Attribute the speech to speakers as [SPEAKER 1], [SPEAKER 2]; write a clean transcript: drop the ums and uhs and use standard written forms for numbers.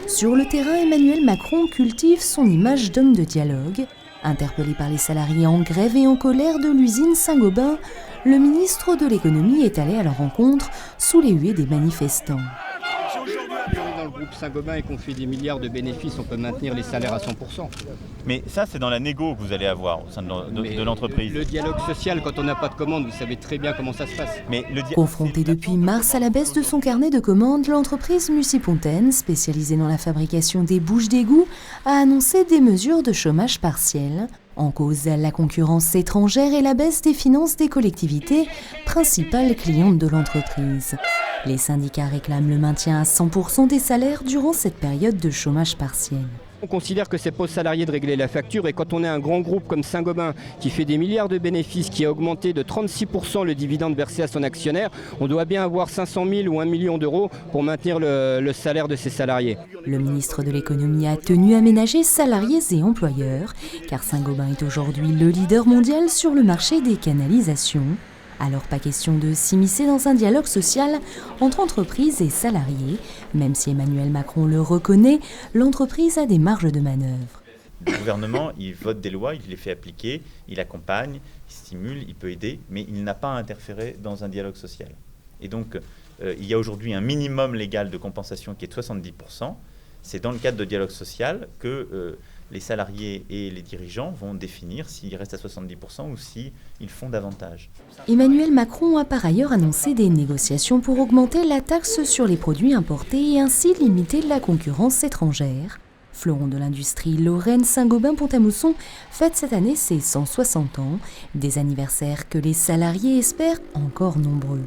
[SPEAKER 1] Sur le terrain, Emmanuel Macron cultive son image d'homme de dialogue. Interpellé par les salariés en grève et en colère de l'usine Saint-Gobain, le ministre de l'économie est allé à leur rencontre sous les huées des manifestants.
[SPEAKER 2] Dans le groupe Saint-Gobain et qu'on fait des milliards de bénéfices, on peut maintenir les salaires à 100%.
[SPEAKER 3] Mais ça, c'est dans la négo que vous allez avoir au sein de l'entreprise.
[SPEAKER 2] Le dialogue social, quand on n'a pas de commandes, vous savez très bien comment ça se passe.
[SPEAKER 1] Confrontée depuis mars à la baisse de son carnet de commandes, l'entreprise Mussy-Pontaine, spécialisée dans la fabrication des bouches d'égout, a annoncé des mesures de chômage partiel. En cause, la concurrence étrangère et la baisse des finances des collectivités, principales clientes de l'entreprise. Les syndicats réclament le maintien à 100% des salaires durant cette période de chômage partiel.
[SPEAKER 2] On considère que c'est pas aux salariés de régler la facture et quand on est un grand groupe comme Saint-Gobain qui fait des milliards de bénéfices, qui a augmenté de 36% le dividende versé à son actionnaire, on doit bien avoir 500 000 ou 1 million d'euros pour maintenir le salaire de ses salariés.
[SPEAKER 1] Le ministre de l'économie a tenu à ménager salariés et employeurs, car Saint-Gobain est aujourd'hui le leader mondial sur le marché des canalisations. Alors pas question de s'immiscer dans un dialogue social entre entreprises et salariés. Même si Emmanuel Macron le reconnaît, l'entreprise a des marges de manœuvre.
[SPEAKER 3] Le gouvernement, il vote des lois, il les fait appliquer, il accompagne, il stimule, il peut aider, mais il n'a pas à interférer dans un dialogue social. Et donc, il y a aujourd'hui un minimum légal de compensation qui est de 70%. C'est dans le cadre de dialogue social que les salariés et les dirigeants vont définir s'ils restent à 70% ou s'ils font davantage.
[SPEAKER 1] Emmanuel Macron a par ailleurs annoncé des négociations pour augmenter la taxe sur les produits importés et ainsi limiter la concurrence étrangère. Fleuron de l'industrie Lorraine Saint-Gobain-Pont-à-Mousson fête cette année ses 160 ans, des anniversaires que les salariés espèrent encore nombreux.